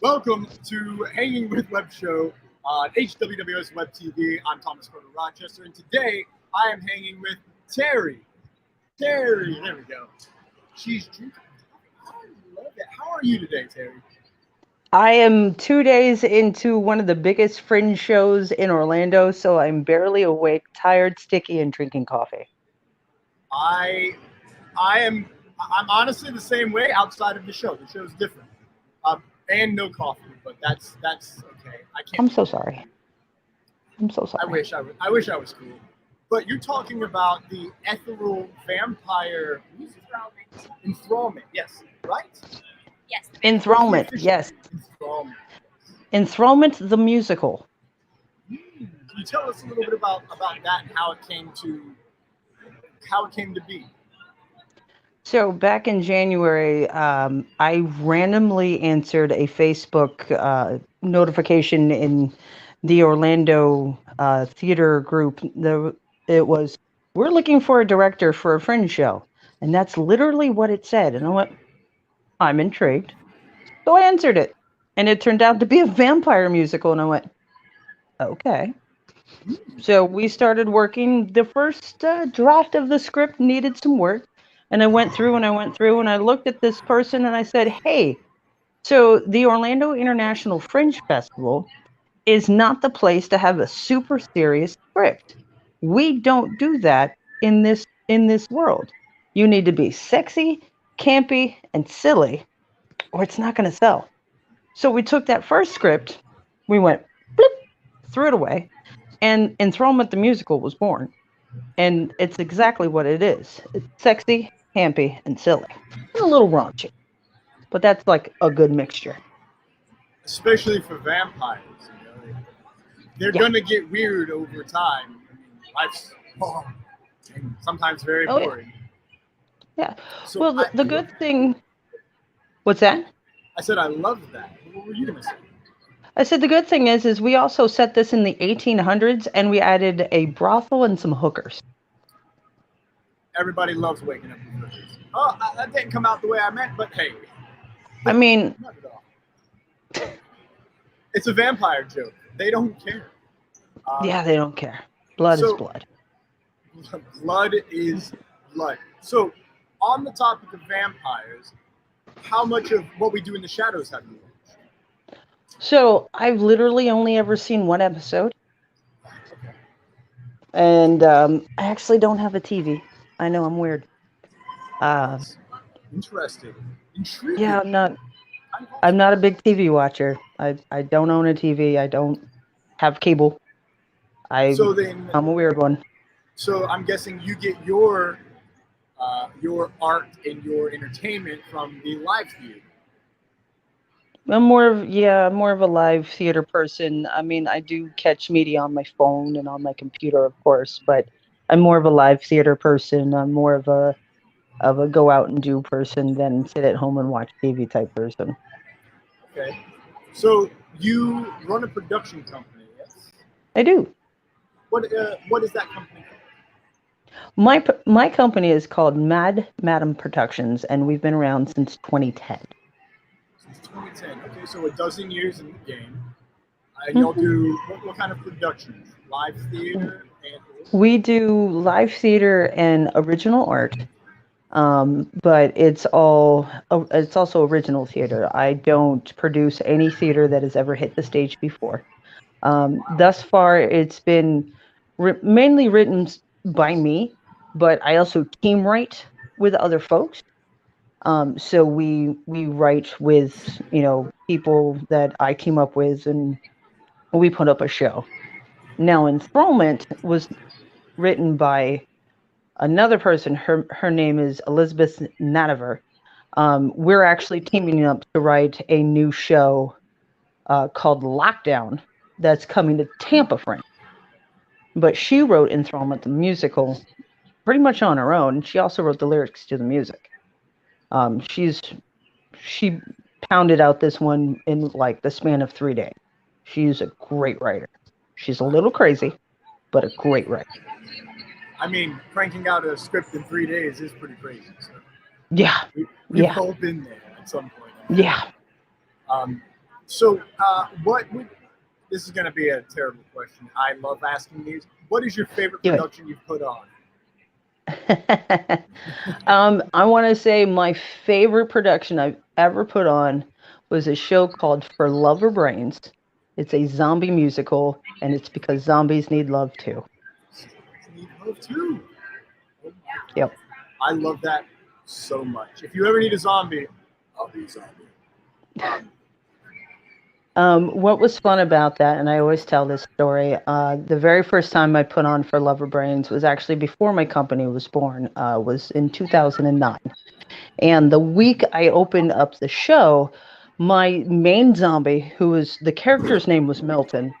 Welcome to Hanging with Web Show on HWWS Web TV. I'm Thomas Carter Rochester, and today I am hanging with Terry. Terry, there we go. She's drinking. I love it. How are you today, Terry? I am 2 days into one of the biggest Fringe shows in Orlando, so I'm barely awake, tired, sticky, and drinking coffee. I am. I'm honestly the same way outside of the show. The show's different, and no coffee, but that's okay. I can't. I'm so sorry. I'm so sorry. I wish I was cool. But you're talking about the ethereal vampire enthrallment. Yes, right? Yes. Enthrallment, yes. Enthrallment. Enthrallment, the musical. Can you tell us a little bit about that and how it came to be? So back in January, I randomly answered a Facebook notification in the Orlando theater group. It was, we're looking for a director for a Fringe show. And that's literally what it said. And I went, I'm intrigued. So I answered it. And it turned out to be a vampire musical. And I went, okay. So we started working. The first draft of the script needed some work. And I went through and I looked at this person and I said, hey, so the Orlando International Fringe Festival is not the place to have a super serious script. We don't do that in this world. You need to be sexy, campy, and silly, or it's not going to sell. So we took that first script, we went, bloop, threw it away, and Enthrallment the Musical was born. And it's exactly what it is. It's sexy, campy, and silly. And a little raunchy. But that's like a good mixture. Especially for vampires. They're going to get weird over time. Life's long and sometimes very boring. Yeah. So well, the good thing... What's that? I said I love that. What were you going to say? I said the good thing is we also set this in the 1800s and we added a brothel and some hookers. Everybody loves waking up with hookers. Oh, that didn't come out the way I meant, but hey. I mean... Not at all. It's a vampire joke. They don't care. Yeah, they don't care. Blood is blood. Blood is blood. So, on the topic of vampires, how much of what we do in the shadows have you watched? So, I've literally only ever seen one episode. Okay. And I actually don't have a TV. I know I'm weird. Interesting. Intriguing. Yeah, I'm not a big TV watcher. I don't own a TV. I don't have cable. I'm a weird one. So I'm guessing you get your art and your entertainment from the live theater. I'm more of a live theater person. I mean, I do catch media on my phone and on my computer, of course, but I'm more of a live theater person. I'm more of a go out and do person than sit at home and watch TV type person. Okay. So you run a production company, yes? I do. What is that company called? My company is called Mad Madam Productions, and we've been around since 2010. Since 2010. Okay, so a dozen years in the game. Y'all do what kind of productions? Live theater and... We do live theater and original art. But it's also original theater. I don't produce any theater that has ever hit the stage before. Thus far, it's been mainly written by me, but I also team write with other folks. So we write with, people that I team up with, and we put up a show. Now, Enthrallment was written by another person. Her name is Elizabeth Nadiver. We're actually teaming up to write a new show called Lockdown that's coming to Tampa, Fringe. But she wrote Enthrallment the musical pretty much on her own. She also wrote the lyrics to the music. She pounded out this one in like the span of 3 days. She's a great writer. She's a little crazy, but a great writer. I mean, cranking out a script in 3 days is pretty crazy. So yeah. We've all been there at some point. Yeah. What would this is going to be a terrible question. I love asking these. What is your favorite Do it. production you've put on? I want to say my favorite production I've ever put on was a show called For Love or Brains. It's a zombie musical, and it's because zombies need love too. Need love too. Oh my God. Yep. I love that so much. If you ever need a zombie, I'll be a zombie. What was fun about that, and I always tell this story, the very first time I put on For Love or Brains was actually before my company was born, was in 2009. And the week I opened up the show, my main zombie, the character's name was Milton,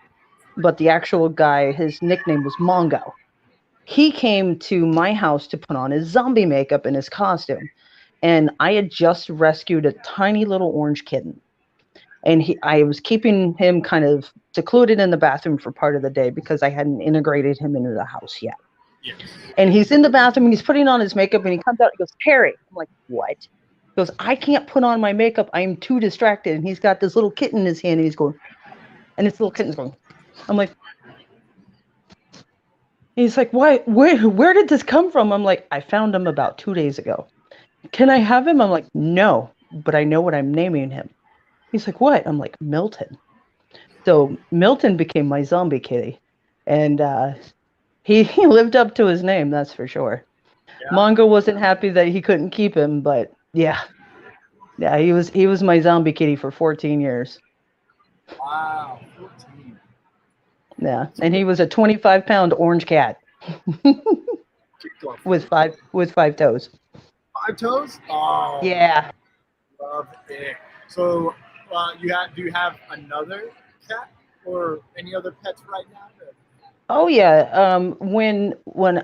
but the actual guy, his nickname was Mongo. He came to my house to put on his zombie makeup and his costume. And I had just rescued a tiny little orange kitten. And I was keeping him kind of secluded in the bathroom for part of the day because I hadn't integrated him into the house yet. Yes. And he's in the bathroom and he's putting on his makeup and he comes out and goes, "Terry." I'm like, "What?" He goes, "I can't put on my makeup. I'm too distracted." And he's got this little kitten in his hand and he's going, and this little kitten's going. I'm like, he's like, "Why? Where did this come from?" I'm like, "I found him about 2 days ago. Can I have him?" I'm like, "No, but I know what I'm naming him." He's like, "What?" I'm like, "Milton." So Milton became my zombie kitty. And he lived up to his name, that's for sure. Yeah. Mongo wasn't happy that he couldn't keep him, but yeah, he was my zombie kitty for 14 years. Wow, 14. Yeah, and he was a 25-pound orange cat with five toes. 5 toes? Oh, Yeah. love it. So, do you have another cat or any other pets right now? Oh yeah. When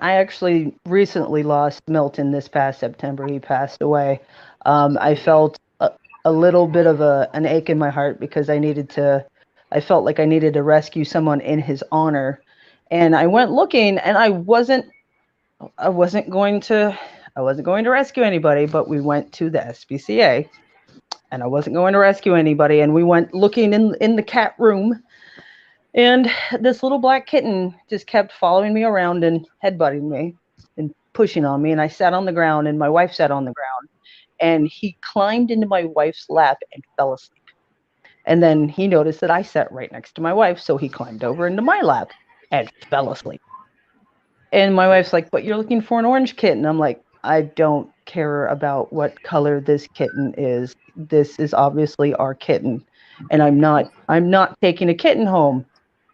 I actually recently lost Milton this past September, he passed away. I felt a little bit of an ache in my heart because I felt like I needed to rescue someone in his honor, and I went looking, and I wasn't going to rescue anybody, but we went to the SPCA, and I wasn't going to rescue anybody, and we went looking in the cat room. And this little black kitten just kept following me around and headbutting me and pushing on me. And I sat on the ground, and my wife sat on the ground. And he climbed into my wife's lap and fell asleep. And then he noticed that I sat right next to my wife. So he climbed over into my lap and fell asleep. And my wife's like, "But you're looking for an orange kitten." I'm like, "I don't care about what color this kitten is. This is obviously our kitten. And I'm not taking a kitten home."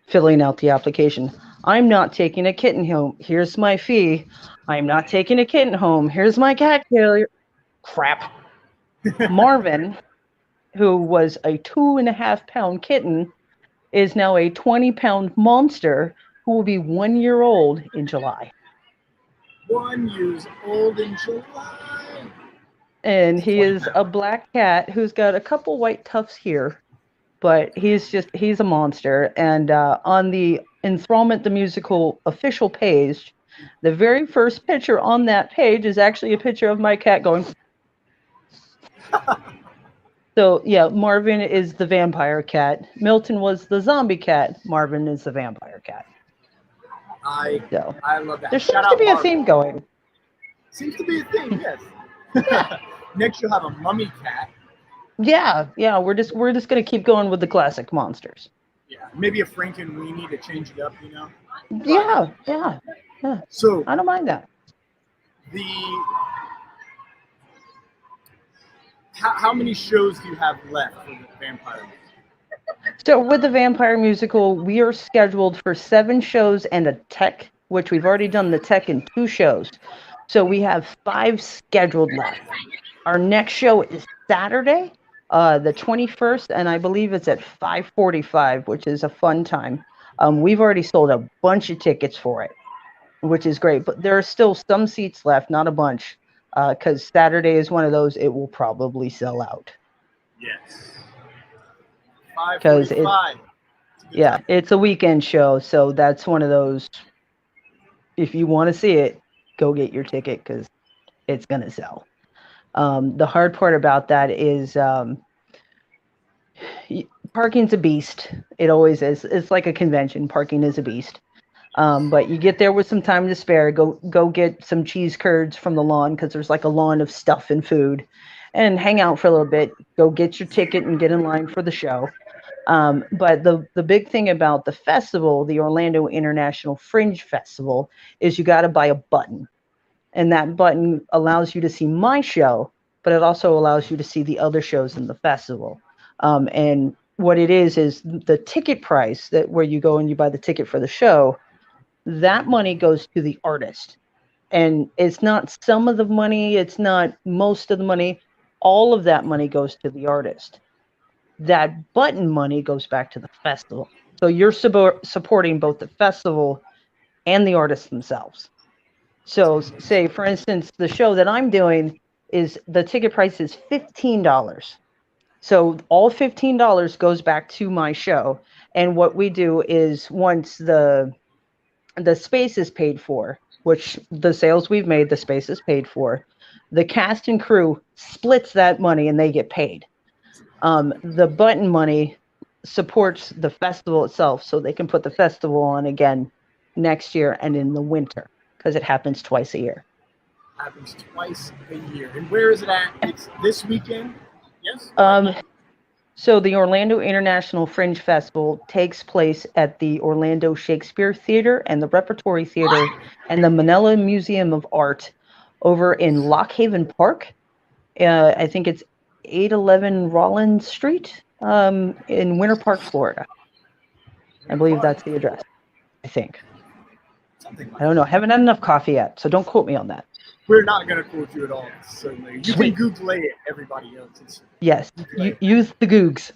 Filling out the application. "I'm not taking a kitten home. Here's my fee. I'm not taking a kitten home. Here's my cat carrier." Crap. Marvin, who was a 2.5-pound kitten, is now a 20-pound monster who will be 1 year old in July. 1 year old in July. And he is a black cat who's got a couple white tufts here, but he's a monster. And on the Enthrallment the Musical official page, the very first picture on that page is actually a picture of my cat going. So yeah, Marvin is the vampire cat. Milton was the zombie cat. Marvin is the vampire cat. I love that. There seems to be a theme going. Seems to be a theme, yes. Next you'll have a mummy cat. Yeah, we're just gonna keep going with the classic monsters. Yeah, maybe a Frankenweenie to change it up, Yeah. So I don't mind that. How many shows do you have left for the Vampire Musical? So with the Vampire Musical, we are scheduled for 7 shows and a tech, which we've already done the tech in 2 shows. So we have 5 scheduled left. Our next show is Saturday, the 21st, and I believe it's at 5:45, which is a fun time. We've already sold a bunch of tickets for it, which is great. But there are still some seats left, not a bunch, because Saturday is one of those it will probably sell out. Yes. 5:45. It's a weekend show, so that's one of those. If you want to see it, go get your ticket because it's gonna sell. The hard part about that is parking's a beast. It always is. It's like a convention. Parking is a beast. But you get there with some time to spare. Go get some cheese curds from the lawn, because there's like a lawn of stuff and food, and hang out for a little bit. Go get your ticket and get in line for the show. But the big thing about the festival, the Orlando International Fringe Festival, is you got to buy a button, and that button allows you to see my show, but it also allows you to see the other shows in the festival. And what it is the ticket price, that where you go and you buy the ticket for the show, that money goes to the artist. And it's not some of the money, it's not most of the money, all of that money goes to the artist. That button money goes back to the festival. So you're supporting both the festival and the artists themselves. So say, for instance, the show that I'm doing, is the ticket price is $15. So all $15 goes back to my show. And what we do is, once the space is paid for, which the sales we've made, the space is paid for, the cast and crew splits that money and they get paid. The button money supports the festival itself, so they can put the festival on again next year and in the winter, because it happens twice a year. Happens twice a year. And where is it at? It's this weekend? Yes? So the Orlando International Fringe Festival takes place at the Orlando Shakespeare Theater and the Repertory Theater and the Manila Museum of Art over in Lock Haven Park. I think it's 811 Rollins Street in Winter Park, Florida. I believe that's the address, I think. Something like I don't know. I haven't had enough coffee yet, so don't quote me on that. We're not going to quote you at all, certainly. You can Google it, everybody else. Yes, use the Googs.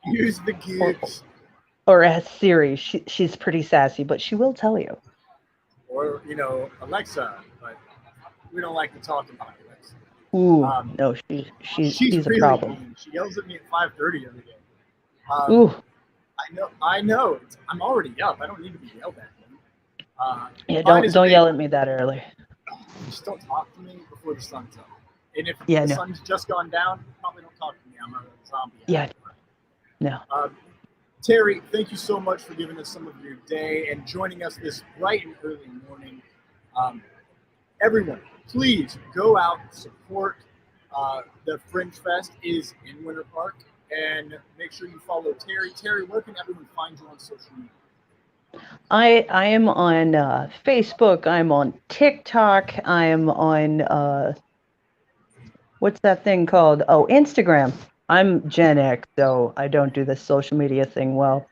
Use the Googs. Or ask Siri. She's pretty sassy, but she will tell you. Or, Alexa, but we don't like to talk about Alexa. Ooh, no, she's really a problem. Mean. She yells at me at 5:30 every day. Ooh. I know. I'm already up. I don't need to be yelled at. Yeah, don't yell at me that early. Just don't talk to me before the sun's up. And if the sun's just gone down, probably don't talk to me. I'm a zombie. Yeah. No. Terry, thank you so much for giving us some of your day and joining us this bright and early morning. Everyone, please go out and support the Fringe Fest is in Winter Park, and make sure you follow Terry. Terry, where can everyone find you on social media? I am on Facebook. I'm on TikTok. I am on what's that thing called? Oh, Instagram. I'm Gen X, so I don't do the social media thing well.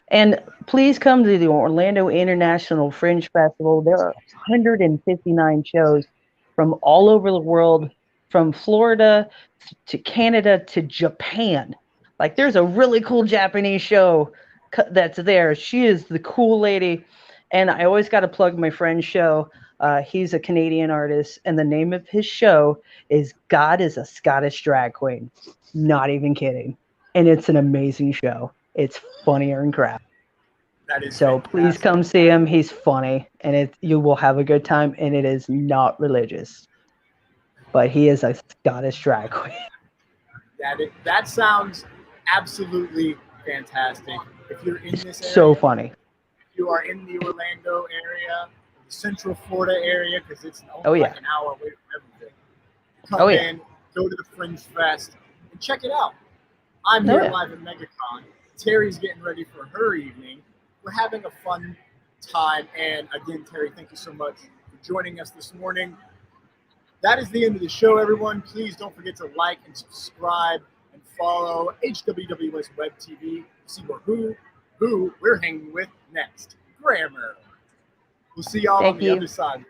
And please come to the Orlando International Fringe Festival. There are 159 shows from all over the world, from Florida to Canada to Japan. Like, there's a really cool Japanese show that's there. She is the cool lady. And I always got to plug my friend's show. He's a Canadian artist, and the name of his show is God is a Scottish Drag Queen. Not even kidding. And it's an amazing show. It's funnier than crap. That is so fantastic. Please come see him. He's funny, and you will have a good time, and it is not religious. But he is a Scottish drag queen. That sounds absolutely fantastic. If you're in this area, so funny. If you are in the Orlando area, the Central Florida area, because it's only like an hour away from everything. Come in, go to the Fringe Fest, and check it out. I'm here live at MegaCon. Terry's getting ready for her evening. We're having a fun time. And again, Terry, thank you so much for joining us this morning. That is the end of the show, everyone. Please don't forget to like and subscribe and follow HWWS Web TV. See who we're hanging with next. Grammar. We'll see y'all on the other side.